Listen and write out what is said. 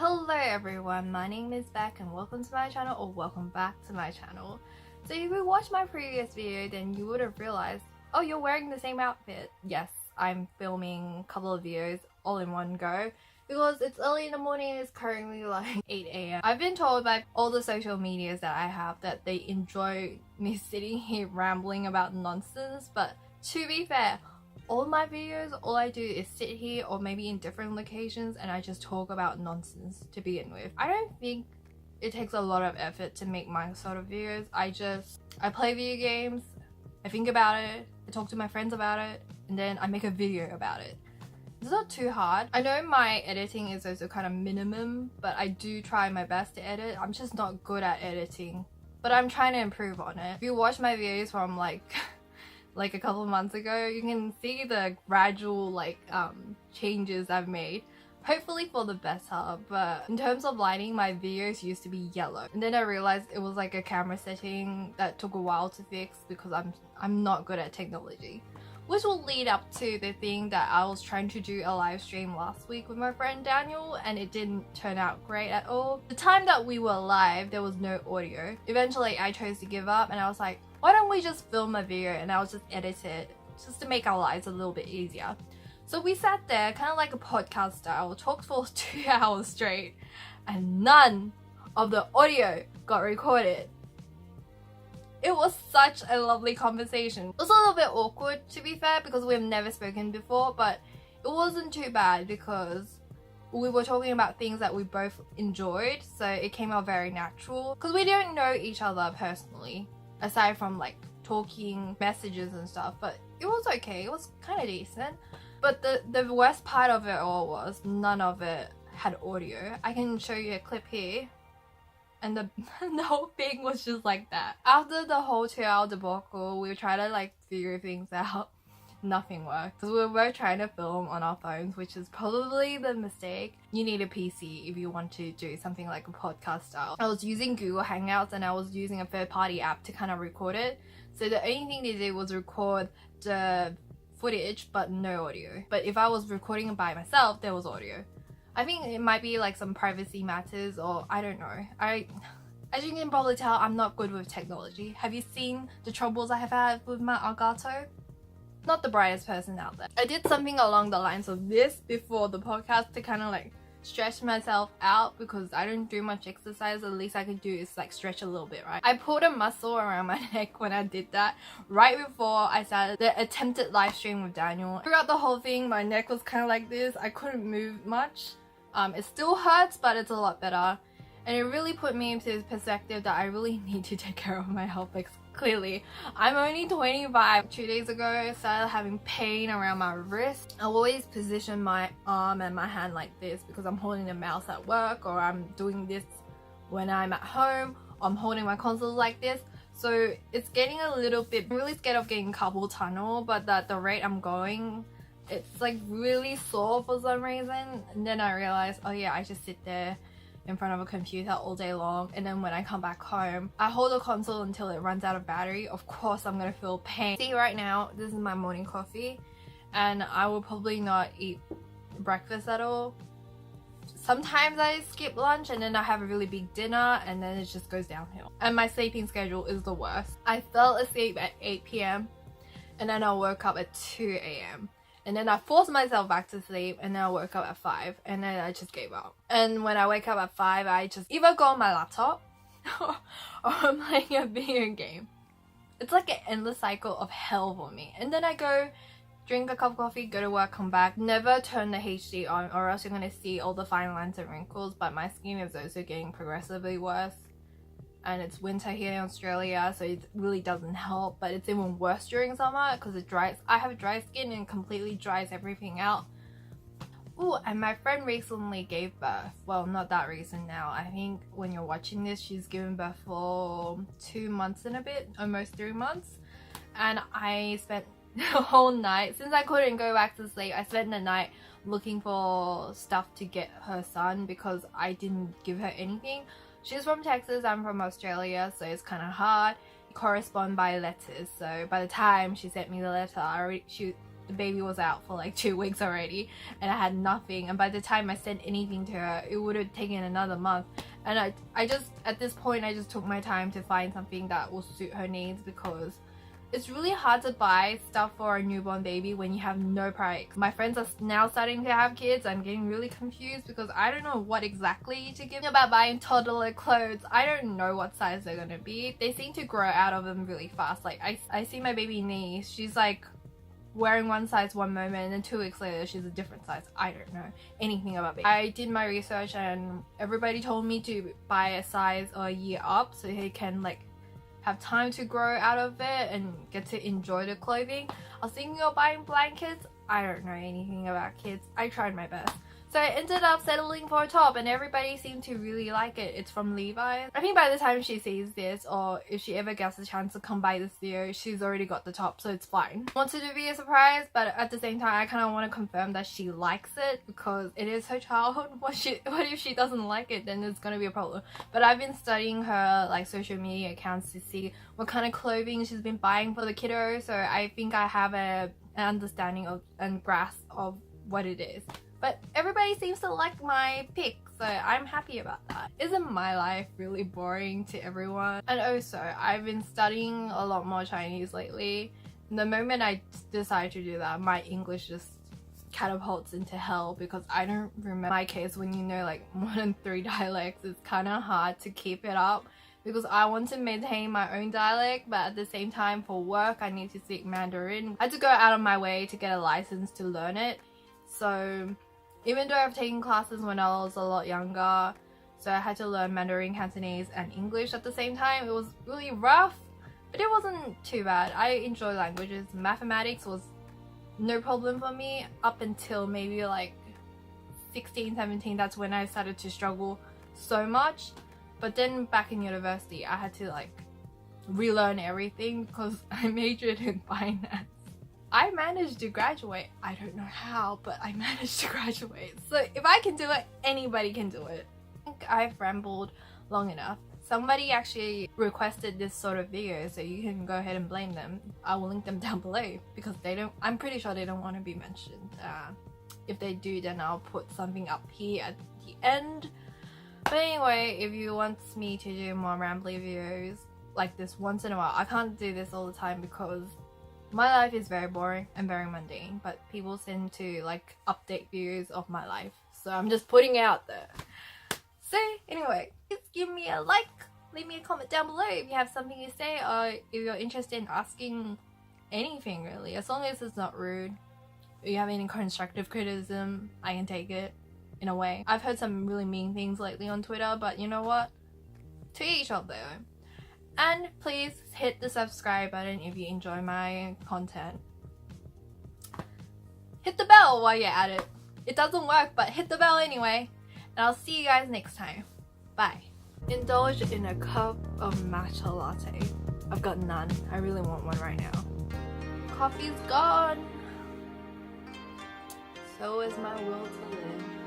Hello everyone, my name is Beck and welcome to my channel, or welcome back to my channel. So if you watched my previous video, then you would have realized, oh, you're wearing the same outfit. Yes, I'm filming a couple of videos all in one go because it's early in the morning and it's currently like 8 AM. I've been told by all the social medias that I have that they enjoy me sitting here rambling about nonsense, but to be fair, all my videos, all I do is sit here or maybe in different locations and I just talk about nonsense to begin with. I don't think it takes a lot of effort to make my sort of videos. I play video games, I think about it, I talk to my friends about it, and then I make a video about it. It's not too hard. I know my editing is also kind of minimum, but I do try my best to edit. I'm just not good at editing, but I'm trying to improve on it. If you watch my videos from like a couple of months ago, you can see the gradual changes I've made, hopefully for the better. But in terms of lighting, my videos used to be yellow, and then I realized it was like a camera setting that took a while to fix because I'm not good at technology, which will lead up to the thing that I was trying to do a live stream last week with my friend Daniel, and it didn't turn out great at all. The time that we were live, there was no audio. Eventually I chose to give up and I was like, why don't we just film a video and I'll just edit it just to make our lives a little bit easier. So we sat there kind of like a podcast style, talked for 2 hours straight, and none of the audio got recorded. It was such a lovely conversation. It was a little bit awkward, to be fair, because we've never spoken before, but it wasn't too bad because we were talking about things that we both enjoyed, so it came out very natural because we don't know each other personally aside from like talking messages and stuff, but it was okay. It was kind of decent. But the worst part of it all was none of it had audio. I can show you a clip here, and the whole thing was just like that. After the whole 2-hour debacle, we tried to like figure things out. Nothing worked because we were both trying to film on our phones, which is probably the mistake. You need a PC if you want to do something like a podcast style. I was using Google Hangouts and I was using a third-party app to kind of record it, so the only thing they did was record the footage but no audio. But if I was recording it by myself, there was audio. I think it might be like some privacy matters, or I don't know. As you can probably tell, I'm not good with technology. Have you seen the troubles I have had with my Elgato? Not the brightest person out there. I did something along the lines of this before the podcast to kind of like stretch myself out because I don't do much exercise. The least I could do is like stretch a little bit, right? I pulled a muscle around my neck when I did that right before I started the attempted live stream with Daniel. Throughout the whole thing, my neck was kind of like this. I couldn't move much. It still hurts, but it's a lot better. And it really put me into perspective that I really need to take care of my health. Like, clearly, I'm only 25. 2 days ago, I started having pain around my wrist. I always position my arm and my hand like this because I'm holding the mouse at work, or I'm doing this when I'm at home. I'm holding my console like this. So it's getting a little bit, I'm really scared of getting carpal tunnel, but at the rate I'm going, it's like really sore for some reason. And then I realized, oh yeah, I just sit there in front of a computer all day long, and then when I come back home, I hold the console until it runs out of battery. Of course I'm gonna feel pain. See, right now this is my morning coffee and I will probably not eat breakfast at all. Sometimes I skip lunch and then I have a really big dinner, and then it just goes downhill. And my sleeping schedule is the worst. I fell asleep at 8 PM and then I woke up at 2 AM. And then I forced myself back to sleep, and then I woke up at 5, and then I just gave up. And when I wake up at 5, I just either go on my laptop or I'm playing a video game. It's like an endless cycle of hell for me. And then I go drink a cup of coffee, go to work, come back. Never turn the HD on, or else you're gonna see all the fine lines and wrinkles. But my skin is also getting progressively worse. And it's winter here in Australia, so it really doesn't help, but it's even worse during summer because it dries. I have dry skin and completely dries everything out. Oh, and my friend recently gave birth. Well, not that recent now. I think when you're watching this, she's given birth for 2 months and a bit, almost 3 months. And I spent the whole night, since I couldn't go back to sleep, I spent the night looking for stuff to get her son because I didn't give her anything. She's from Texas, I'm from Australia, so it's kind of hard. We correspond by letters, so by the time she sent me the letter, the baby was out for like 2 weeks already and I had nothing, and by the time I sent anything to her it would have taken another month. And I just, at this point, I just took my time to find something that will suit her needs, because it's really hard to buy stuff for a newborn baby when you have no price. My friends are now starting to have kids. I'm getting really confused because I don't know what exactly to give them about buying toddler clothes. I don't know what size they're gonna be. They seem to grow out of them really fast. Like I see my baby niece, she's like wearing one size one moment and then 2 weeks later she's a different size. I don't know anything about baby. I did my research and everybody told me to buy a size or a year up so he can like have time to grow out of it and get to enjoy the clothing. I was thinking of buying blankets. I don't know anything about kids. I tried my best. So I ended up settling for a top and everybody seemed to really like it. It's from Levi's. I think by the time she sees this, or if she ever gets a chance to come by this video, she's already got the top, so it's fine. I wanted to be a surprise, but at the same time I kind of want to confirm that she likes it, because it is her child. What if she doesn't like it? Then it's gonna be a problem. But I've been studying her like social media accounts to see what kind of clothing she's been buying for the kiddo, so I think I have an understanding of and grasp of what it is. But everybody seems to like my pick, so I'm happy about that. Isn't my life really boring to everyone? And also, I've been studying a lot more Chinese lately. And the moment I decide to do that, my English just catapults into hell, because I don't remember my case when you know like more than 3 dialects. It's kind of hard to keep it up, because I want to maintain my own dialect, but at the same time for work I need to speak Mandarin. I had to go out of my way to get a license to learn it. So even though I've taken classes when I was a lot younger, so I had to learn Mandarin, Cantonese and English at the same time. It was really rough, but it wasn't too bad. I enjoy languages. Mathematics was no problem for me up until maybe like 16, 17. That's when I started to struggle so much. But then back in university I had to like relearn everything because I majored in finance. I managed to graduate. I don't know how, but I managed to graduate. So if I can do it, anybody can do it. I think I've rambled long enough. Somebody actually requested this sort of video, so you can go ahead and blame them. I will link them down below, because they don't, I'm pretty sure they don't want to be mentioned. If they do, then I'll put something up here at the end. But anyway, if you want me to do more rambly videos like this once in a while, I can't do this all the time because my life is very boring and very mundane, but people tend to like update views of my life, so I'm just putting it out there. So anyway, just give me a like, leave me a comment down below if you have something to say, or if you're interested in asking anything really, as long as it's not rude. If you have any constructive criticism, I can take it in a way. I've heard some really mean things lately on Twitter, but you know what? To each of their own. And please hit the subscribe button if you enjoy my content. Hit the bell while you're at it. It doesn't work, but hit the bell anyway. And I'll see you guys next time. Bye. Indulge in a cup of matcha latte. I've got none. I really want one right now. Coffee's gone. So is my will to live.